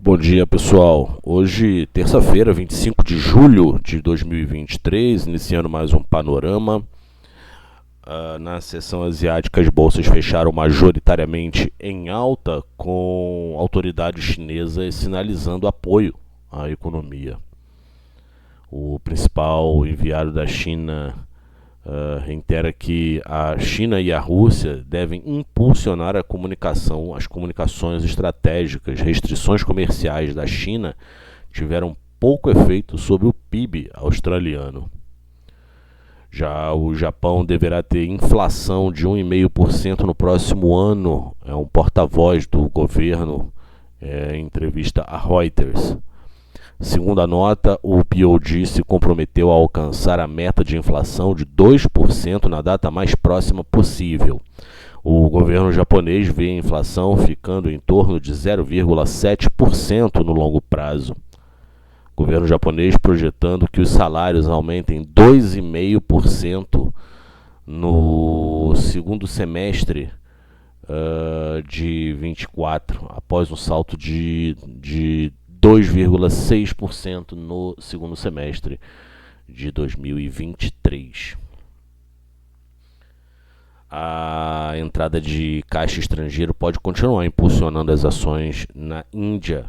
Bom dia, pessoal. Hoje, terça-feira, 25 de julho de 2023, iniciando mais um panorama. Na sessão asiática, as bolsas fecharam majoritariamente em alta, com autoridades chinesas sinalizando apoio à economia. O principal enviado da China reitera que a China e a Rússia devem impulsionar as comunicações estratégicas. Restrições comerciais da China tiveram pouco efeito sobre o PIB australiano. Já o Japão deverá ter inflação de 1,5% no próximo ano, é um porta-voz do governo em entrevista a Reuters. Segundo a nota, o BOJ se comprometeu a alcançar a meta de inflação de 2% na data mais próxima possível. O governo japonês vê a inflação ficando em torno de 0,7% no longo prazo. O governo japonês projetando que os salários aumentem 2,5% no segundo semestre de 24, após um salto de 2,6% no segundo semestre de 2023. A entrada de caixa estrangeiro pode continuar impulsionando as ações na Índia.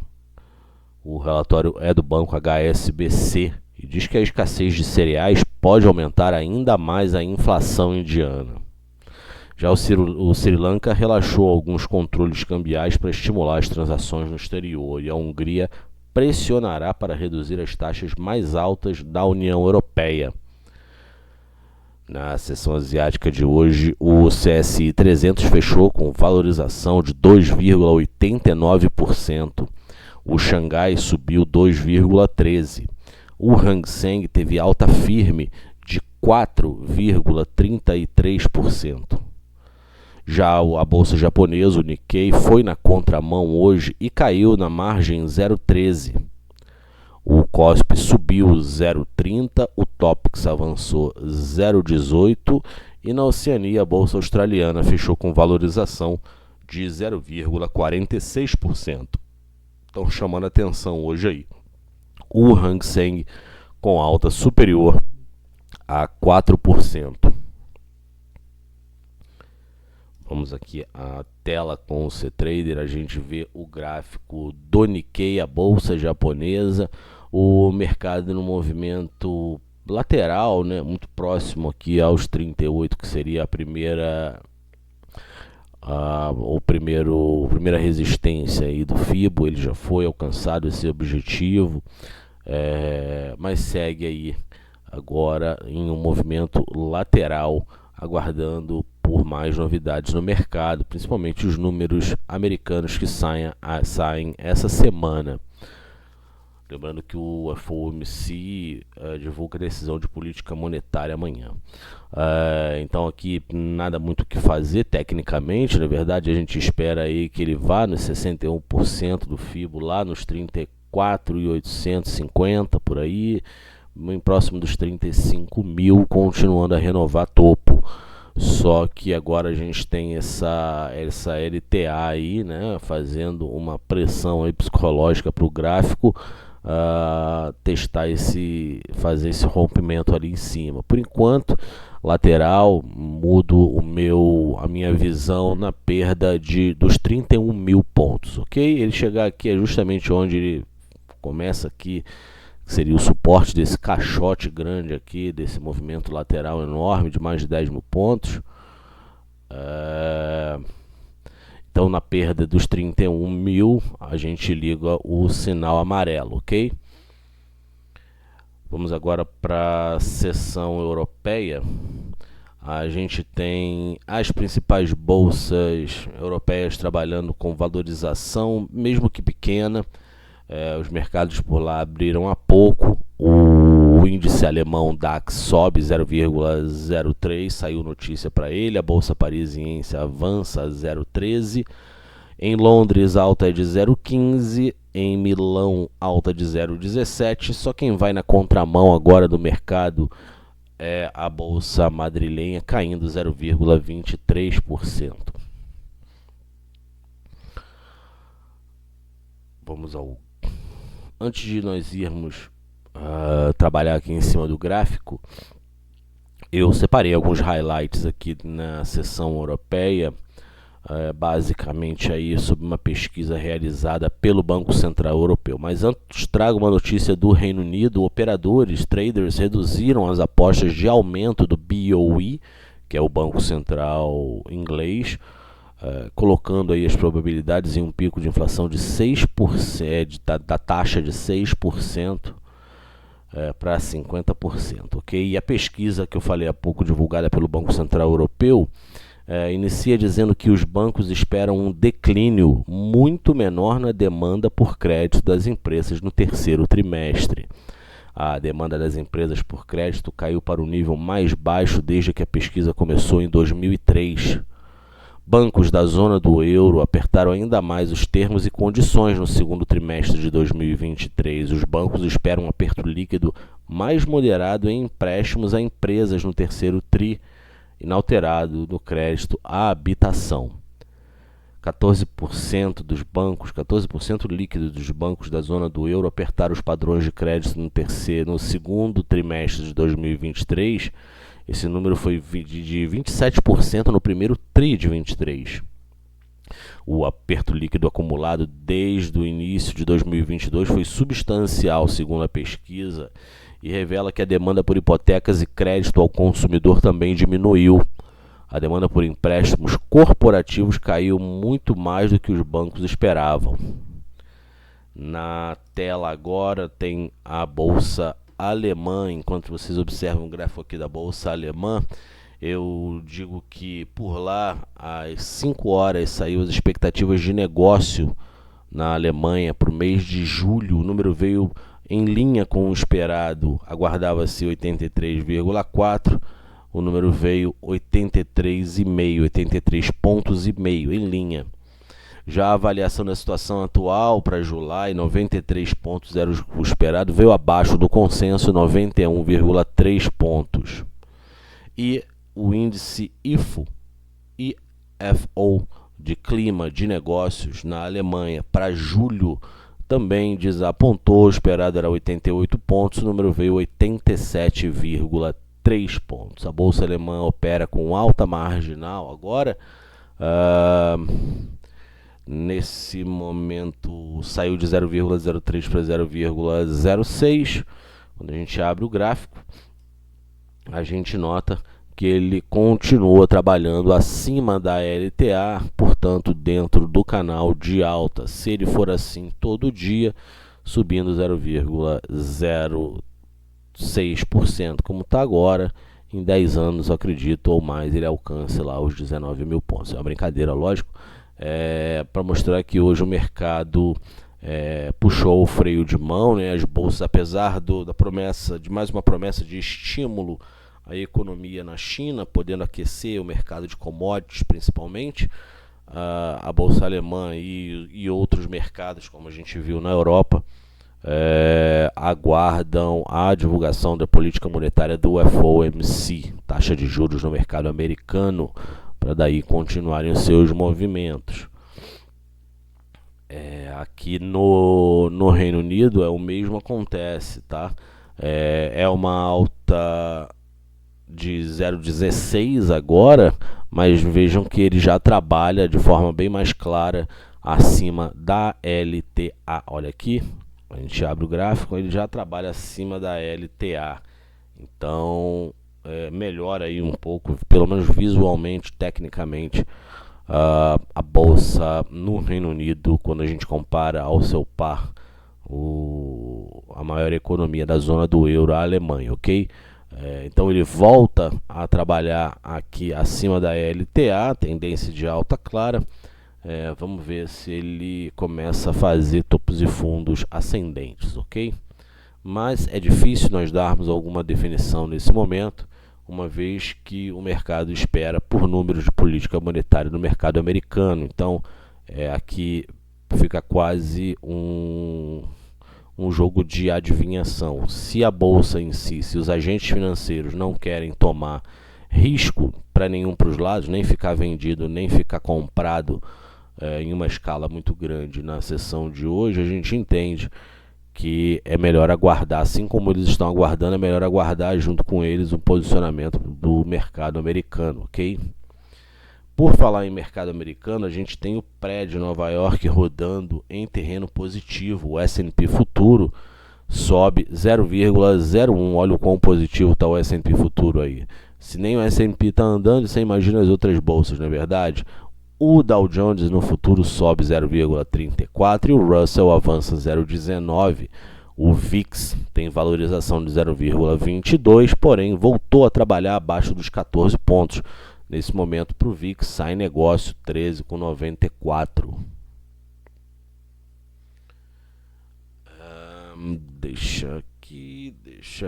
O relatório é do banco HSBC e diz que a escassez de cereais pode aumentar ainda mais a inflação indiana. Já o Sri Lanka relaxou alguns controles cambiais para estimular as transações no exterior, e a Hungria pressionará para reduzir as taxas mais altas da União Europeia. Na sessão asiática de hoje, o CSI 300 fechou com valorização de 2,89%. O Xangai subiu 2,13%. O Hang Seng teve alta firme de 4,33%. Já a bolsa japonesa, o Nikkei, foi na contramão hoje e caiu na margem 0,13. O Kospi subiu 0,30, o Topix avançou 0,18 e na Oceania a bolsa australiana fechou com valorização de 0,46%. Estão chamando a atenção hoje aí. O Hang Seng com alta superior a 4%. Vamos aqui à tela com o C-Trader, a gente vê o gráfico do Nikkei, a bolsa japonesa, o mercado no movimento lateral, né, muito próximo aqui aos 38, que seria a primeira resistência aí do FIBO. Ele já foi alcançado esse objetivo, mas segue aí agora em um movimento lateral, aguardando por mais novidades no mercado, principalmente os números americanos que saem essa semana. Lembrando que o FOMC divulga a decisão de política monetária amanhã. Então aqui nada muito o que fazer tecnicamente. Na verdade, a gente espera aí que ele vá nos 61% do FIBO, lá nos 34.850 por aí, bem próximo dos 35 mil, continuando a renovar topo. Só que agora a gente tem essa LTA aí, né, fazendo uma pressão aí psicológica para o gráfico fazer esse rompimento ali em cima. Por enquanto, lateral, mudo a minha visão na perda dos 31 mil pontos, ok? Ele chegar aqui é justamente onde ele começa aqui, que seria o suporte desse caixote grande aqui, desse movimento lateral enorme de mais de 10 mil pontos. Então, na perda dos 31 mil, a gente liga o sinal amarelo, ok? Vamos agora para a sessão europeia. A gente tem as principais bolsas europeias trabalhando com valorização, mesmo que pequena. Os mercados por lá abriram há pouco. O índice alemão DAX sobe 0,03, saiu notícia para ele. A bolsa parisiense avança 0,13. Em Londres, alta é de 0,15. Em Milão, alta de 0,17. Só quem vai na contramão agora do mercado é a bolsa madrilenha, caindo 0,23%. Vamos ao antes de nós irmos trabalhar aqui em cima do gráfico, eu separei alguns highlights aqui na seção europeia, basicamente aí sobre uma pesquisa realizada pelo Banco Central Europeu. Mas antes trago uma notícia do Reino Unido. Operadores, traders reduziram as apostas de aumento do BOE, que é o Banco Central inglês, colocando aí as probabilidades em um pico de inflação de 6%, da taxa de 6%, para 50%, ok? E a pesquisa que eu falei há pouco, divulgada pelo Banco Central Europeu, inicia dizendo que os bancos esperam um declínio muito menor na demanda por crédito das empresas no terceiro trimestre. A demanda das empresas por crédito caiu para o nível mais baixo desde que a pesquisa começou em 2003. Bancos da zona do euro apertaram ainda mais os termos e condições no segundo trimestre de 2023. Os bancos esperam um aperto líquido mais moderado em empréstimos a empresas no terceiro tri, inalterado no crédito à habitação. 14% dos bancos, 14% líquido dos bancos da zona do euro apertaram os padrões de crédito no segundo trimestre de 2023. Esse número foi de 27% no primeiro tri de 23. O aperto líquido acumulado desde o início de 2022 foi substancial, segundo a pesquisa, e revela que a demanda por hipotecas e crédito ao consumidor também diminuiu. A demanda por empréstimos corporativos caiu muito mais do que os bancos esperavam. Na tela agora tem a bolsa alemã. Enquanto vocês observam o gráfico aqui da bolsa alemã, eu digo que por lá às 5 horas saiu as expectativas de negócio na Alemanha para o mês de julho. O número veio em linha com o esperado, aguardava-se 83,4, o número veio 83,5, 83 pontos e meio em linha. Já a avaliação da situação atual para July, 93 pontos era o esperado, veio abaixo do consenso, 91,3 pontos. E o índice IFO de clima de negócios na Alemanha para julho também desapontou, o esperado era 88 pontos, o número veio 87,3 pontos. A bolsa alemã opera com alta marginal agora. Nesse momento saiu de 0,03 para 0,06. Quando a gente abre o gráfico, a gente nota que ele continua trabalhando acima da LTA, portanto dentro do canal de alta. Se ele for assim todo dia, subindo 0,06%, como está agora, em 10 anos, eu acredito, ou mais, ele alcance lá os 19 mil pontos. É uma brincadeira, lógico, para mostrar que hoje o mercado puxou o freio de mão, né? As bolsas, apesar da promessa, de mais uma promessa de estímulo à economia na China, podendo aquecer o mercado de commodities principalmente, a bolsa alemã e outros mercados, como a gente viu na Europa, aguardam a divulgação da política monetária do FOMC, taxa de juros no mercado americano, para daí continuarem os seus movimentos. Aqui no Reino Unido o mesmo acontece, tá? É uma alta de 0,16 agora, mas vejam que ele já trabalha de forma bem mais clara acima da LTA. Olha aqui, a gente abre o gráfico, ele já trabalha acima da LTA. Então melhora aí um pouco, pelo menos visualmente, tecnicamente, a bolsa no Reino Unido, quando a gente compara ao seu par, a maior economia da zona do euro, a Alemanha, ok? Então ele volta a trabalhar aqui acima da LTA, tendência de alta clara. Vamos ver se ele começa a fazer topos e fundos ascendentes, ok? Mas é difícil nós darmos alguma definição nesse momento, uma vez que o mercado espera por números de política monetária no mercado americano. Então aqui fica quase um jogo de adivinhação. Se a bolsa em si, se os agentes financeiros não querem tomar risco para nenhum para os lados, nem ficar vendido, nem ficar comprado em uma escala muito grande na sessão de hoje, a gente entende que é melhor aguardar, assim como eles estão aguardando, é melhor aguardar junto com eles o posicionamento do mercado americano, ok? Por falar em mercado americano, a gente tem o prédio Nova York rodando em terreno positivo. O S&P futuro sobe 0,01. Olha o quão positivo está o S&P futuro aí. Se nem o S&P está andando, você imagina as outras bolsas, não é verdade? O Dow Jones no futuro sobe 0,34 e o Russell avança 0,19. O VIX tem valorização de 0,22, porém voltou a trabalhar abaixo dos 14 pontos. Nesse momento, para o VIX, sai negócio 13,94. Deixa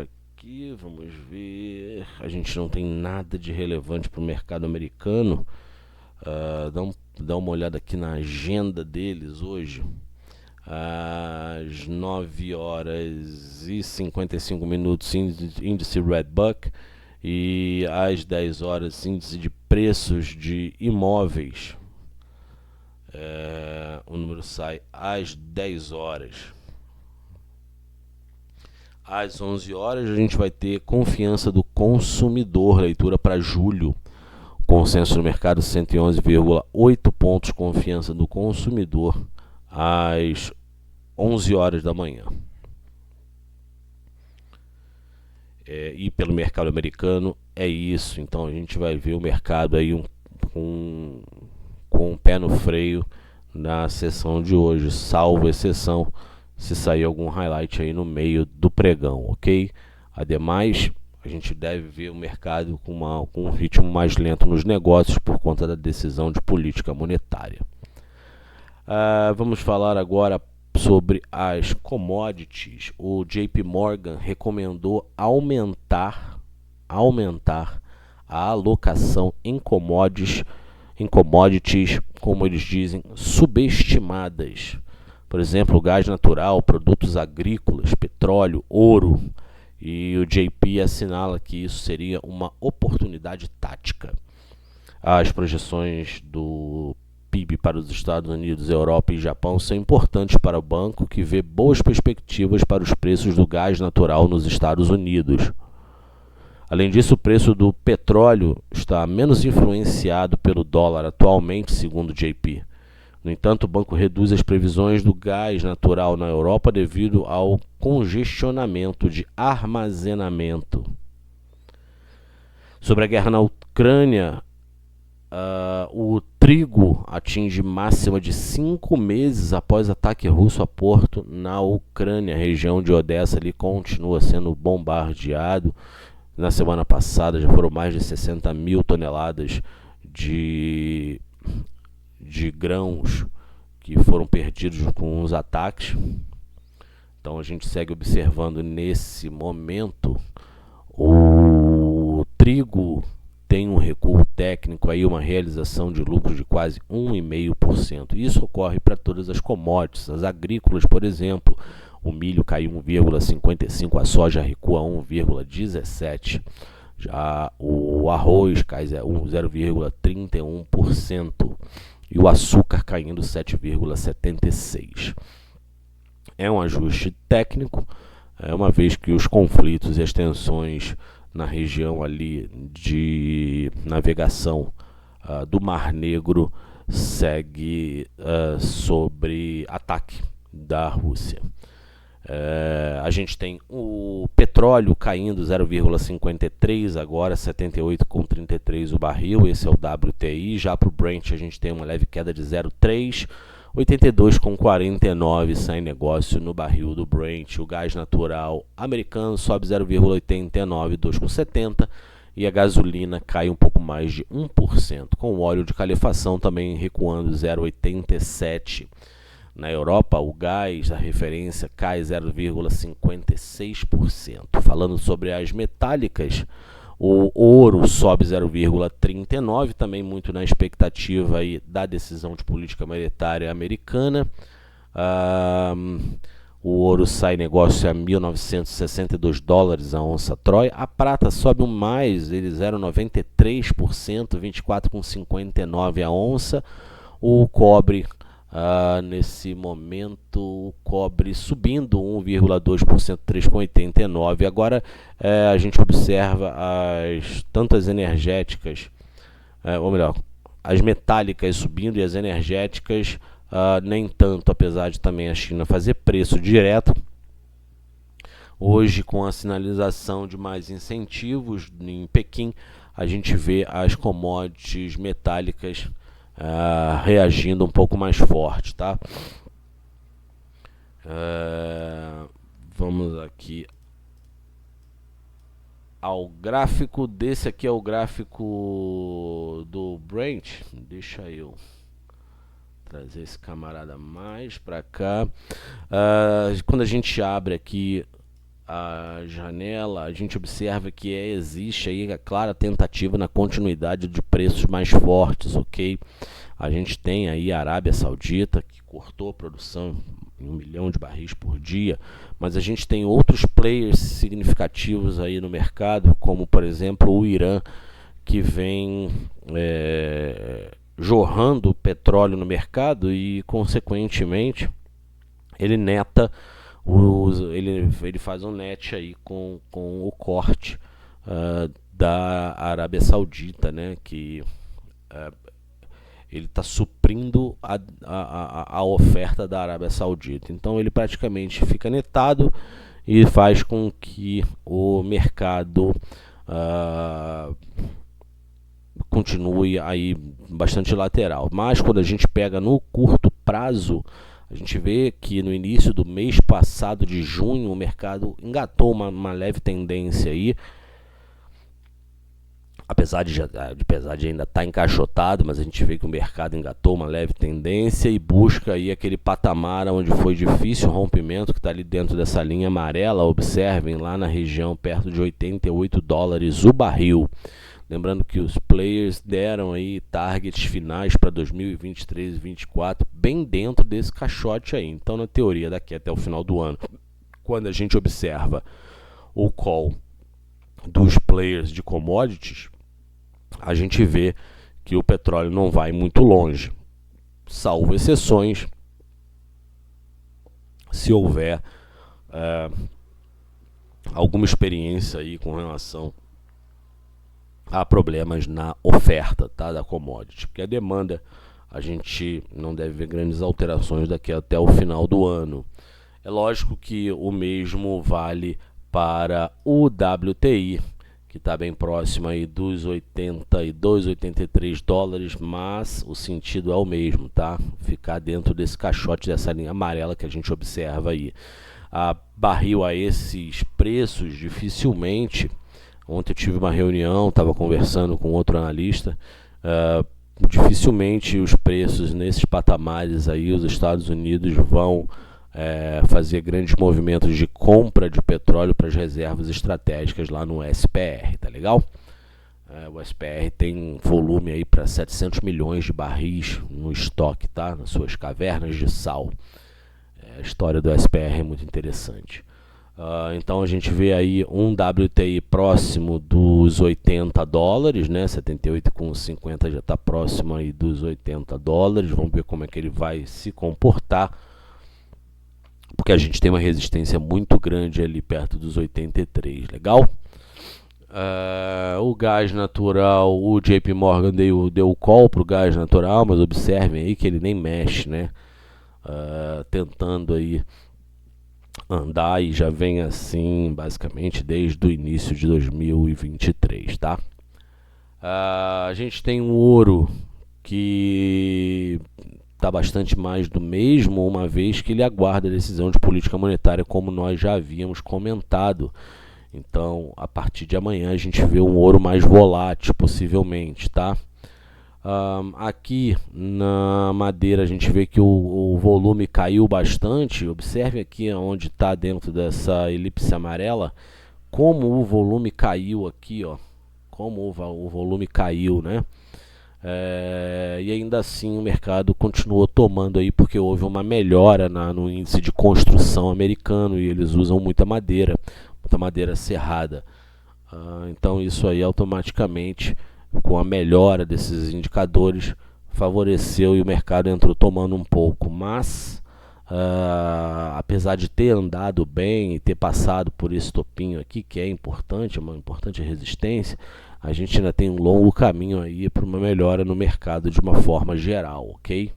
aqui, vamos ver. A gente não tem nada de relevante para o mercado americano. Dá uma olhada aqui na agenda deles hoje. Às 9 horas e 55 minutos, índice Redbook. E às 10 horas, índice de preços de imóveis. O número sai às 10 horas. Às 11 horas, a gente vai ter confiança do consumidor, leitura para julho. Consenso no mercado 111,8 pontos, confiança do consumidor, às 11 horas da manhã. E pelo mercado americano é isso. Então a gente vai ver o mercado aí com o pé no freio na sessão de hoje, salvo exceção se sair algum highlight aí no meio do pregão, ok? Ademais, a gente deve ver o mercado com um ritmo mais lento nos negócios por conta da decisão de política monetária. Vamos falar agora sobre as commodities. O JP Morgan recomendou aumentar a alocação em commodities, como eles dizem, subestimadas. Por exemplo, gás natural, produtos agrícolas, petróleo, ouro. E o JP assinala que isso seria uma oportunidade tática. As projeções do PIB para os Estados Unidos, Europa e Japão são importantes para o banco, que vê boas perspectivas para os preços do gás natural nos Estados Unidos. Além disso, o preço do petróleo está menos influenciado pelo dólar atualmente, segundo o JP. No entanto, o banco reduz as previsões do gás natural na Europa devido ao congestionamento de armazenamento. Sobre a guerra na Ucrânia, o trigo atinge máxima de 5 meses após ataque russo a porto na Ucrânia. A região de Odessa ali continua sendo bombardeado. Na semana passada já foram mais de 60 mil toneladas de grãos que foram perdidos com os ataques. Então a gente segue observando nesse momento. O trigo tem um recuo técnico, aí uma realização de lucro de quase 1,5%. Isso ocorre para todas as commodities. As agrícolas, por exemplo, o milho caiu 1,55%, a soja recua 1,17%. Já o arroz cai 0,31%. E o açúcar caindo 7,76%. É um ajuste técnico, uma vez que os conflitos e as tensões na região ali de navegação do Mar Negro segue sobre ataque da Rússia. A gente tem o petróleo caindo 0,53, agora 78,33 o barril, esse é o WTI. Já para o Brent a gente tem uma leve queda de 0,3, 82,49 sai negócio no barril do Brent. O gás natural americano sobe 0,89, 2,70, e a gasolina cai um pouco mais de 1%, com o óleo de calefação também recuando 0,87. Na Europa, o gás, a referência, cai 0,56%. Falando sobre as metálicas, o ouro sobe 0,39%, também muito na expectativa aí da decisão de política monetária americana. O ouro sai negócio a 1.962 dólares a onça Troy. A prata sobe mais, ele 0,93%, 24,59 a onça. O cobre Nesse momento o cobre subindo 1,2%, 3,89. Agora a gente observa tantas energéticas, ou melhor, as metálicas subindo e as energéticas nem tanto, apesar de também a China fazer preço direto. Hoje, com a sinalização de mais incentivos em Pequim, a gente vê as commodities metálicas reagindo um pouco mais forte, tá? Vamos aqui ao gráfico. Desse aqui é o gráfico do Brent. Deixa eu trazer esse camarada mais para cá. Quando a gente abre aqui a janela, a gente observa que existe aí a clara tentativa na continuidade de preços mais fortes, ok? A gente tem aí a Arábia Saudita, que cortou a produção em 1 milhão de barris por dia, mas a gente tem outros players significativos aí no mercado, como por exemplo o Irã, que vem jorrando petróleo no mercado e consequentemente ele neta ele faz um net aí com o corte da Arábia Saudita, né, que ele está suprindo a oferta da Arábia Saudita. Então ele praticamente fica netado e faz com que o mercado continue aí bastante lateral. Mas quando a gente pega no curto prazo, a gente vê que no início do mês passado, de junho, o mercado engatou uma leve tendência aí, apesar de ainda estar encaixotado, mas a gente vê que o mercado engatou uma leve tendência e busca aí aquele patamar onde foi difícil o rompimento, que está ali dentro dessa linha amarela. Observem lá na região perto de $88 o barril. Lembrando que os players deram aí targets finais para 2023 e 2024 bem dentro desse caixote aí. Então, na teoria, daqui até o final do ano, quando a gente observa o call dos players de commodities, a gente vê que o petróleo não vai muito longe, salvo exceções, se houver alguma experiência aí com relação há problemas na oferta, tá, da commodity, porque a demanda a gente não deve ver grandes alterações daqui até o final do ano. É lógico que o mesmo vale para o WTI, que está bem próximo aí dos 82, 83 dólares, mas o sentido é o mesmo, tá? Ficar dentro desse caixote, dessa linha amarela que a gente observa aí. A barril a esses preços, dificilmente. Ontem eu tive uma reunião, estava conversando com outro analista, dificilmente os preços nesses patamares aí, os Estados Unidos vão fazer grandes movimentos de compra de petróleo para as reservas estratégicas lá no SPR, tá legal? O SPR tem volume aí para 700 milhões de barris no estoque, tá? Nas suas cavernas de sal. A história do SPR é muito interessante. Então a gente vê aí um WTI próximo dos 80 dólares, né? 78,50 já está próximo aí dos 80 dólares. Vamos ver como é que ele vai se comportar, porque a gente tem uma resistência muito grande ali perto dos 83, legal? O gás natural, o JP Morgan deu call para o gás natural, mas observem aí que ele nem mexe, né? Tentando aí andar e já vem assim basicamente desde o início de 2023, tá? A gente tem um ouro que está bastante mais do mesmo, uma vez que ele aguarda a decisão de política monetária, como nós já havíamos comentado. Então, a partir de amanhã a gente vê um ouro mais volátil, possivelmente, tá? Aqui na madeira a gente vê que o volume caiu bastante. Observe aqui onde está dentro dessa elipse amarela, como o volume caiu aqui, ó, como o volume caiu, né? E ainda assim o mercado continuou tomando aí, porque houve uma melhora no índice de construção americano e eles usam muita madeira serrada. Então isso aí automaticamente, com a melhora desses indicadores, favoreceu e o mercado entrou tomando um pouco, mas apesar de ter andado bem e ter passado por esse topinho aqui, que é importante, uma importante resistência, a gente ainda tem um longo caminho aí para uma melhora no mercado de uma forma geral, ok?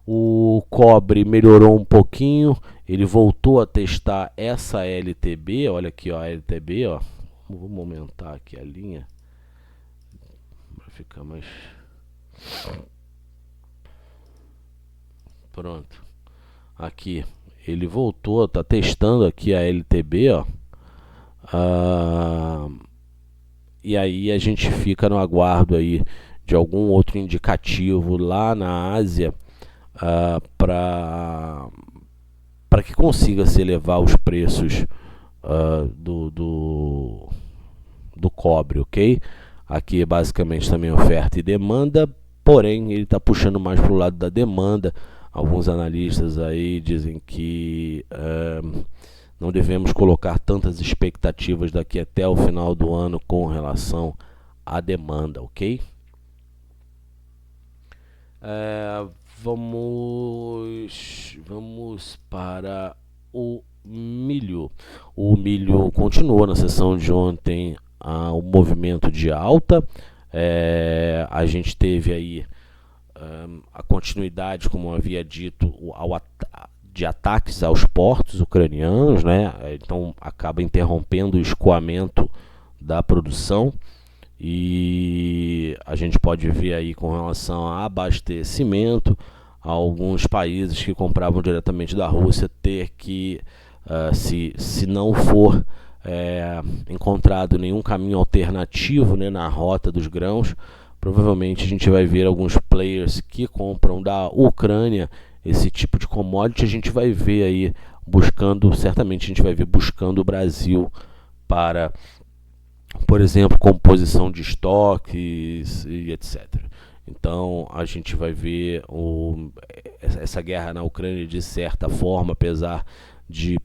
O cobre melhorou um pouquinho, ele voltou a testar essa LTB, olha aqui, ó, a LTB, ó. Vamos aumentar aqui a linha para ficar mais... Pronto. Aqui, ele voltou, tá testando aqui a LTB, ó. E aí a gente fica no aguardo aí de algum outro indicativo lá na Ásia para que consiga se elevar os preços do cobre, ok? Aqui é basicamente também oferta e demanda, porém ele está puxando mais para o lado da demanda. Alguns analistas aí dizem que não devemos colocar tantas expectativas daqui até o final do ano com relação à demanda, ok? Vamos para o milho. O milho continuou na sessão de ontem um movimento de alta. A gente teve aí a continuidade, como eu havia dito, de ataques aos portos ucranianos, né? Então acaba interrompendo o escoamento da produção. E a gente pode ver aí com relação a abastecimento, alguns países que compravam diretamente da Rússia ter que, se não for encontrado nenhum caminho alternativo, né, na rota dos grãos, provavelmente a gente vai ver alguns players que compram da Ucrânia esse tipo de commodity. A gente vai ver aí certamente a gente vai ver buscando o Brasil para, por exemplo, composição de estoques e etc. Então a gente vai ver essa guerra na Ucrânia, de certa forma, apesar de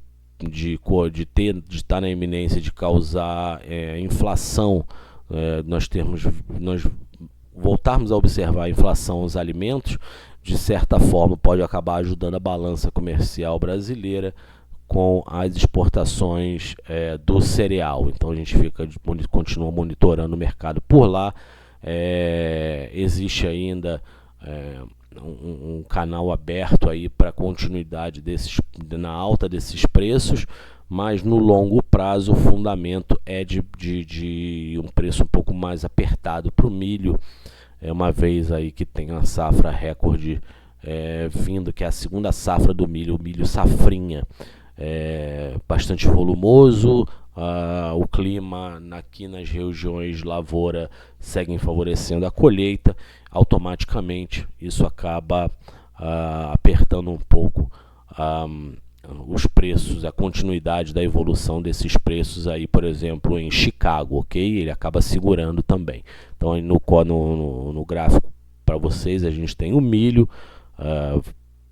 estar na iminência de causar inflação, nós voltarmos a observar a inflação nos alimentos, de certa forma pode acabar ajudando a balança comercial brasileira com as exportações do cereal. Então a gente continua monitorando o mercado por lá. Existe ainda um canal aberto aí para continuidade na alta desses preços, mas no longo prazo o fundamento é de um preço um pouco mais apertado para o milho, uma vez aí que tem a safra recorde vindo, que é a segunda safra do milho, o milho safrinha, bastante volumoso. O clima aqui nas regiões de lavoura seguem favorecendo a colheita. Automaticamente isso acaba apertando um pouco os preços, a continuidade da evolução desses preços aí, por exemplo, em Chicago, ok? Ele acaba segurando também. Então aí no gráfico para vocês a gente tem o milho,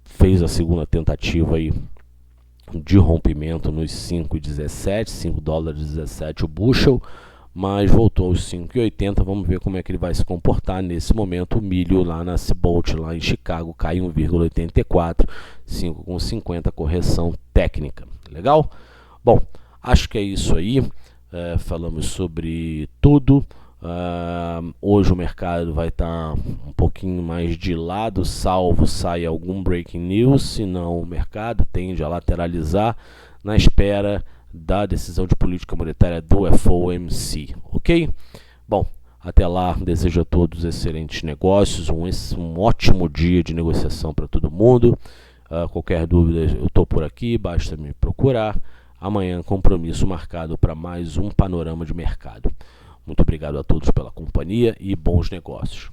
fez a segunda tentativa aí de rompimento nos 5,17, 5 dólares 17 o bushel, mas voltou aos 5,80. Vamos ver como é que ele vai se comportar nesse momento. O milho lá na Cbolt, lá em Chicago, cai 1,84, 5,50, correção técnica. Legal? Bom, acho que é isso aí. Falamos sobre tudo. Hoje o mercado vai estar um pouquinho mais de lado, salvo saia algum breaking news, senão o mercado tende a lateralizar na espera da decisão de política monetária do FOMC, ok? Bom, até lá, desejo a todos excelentes negócios, um ótimo dia de negociação para todo mundo. Qualquer dúvida eu estou por aqui, basta me procurar. Amanhã compromisso marcado para mais um panorama de mercado. Muito obrigado a todos pela companhia e bons negócios.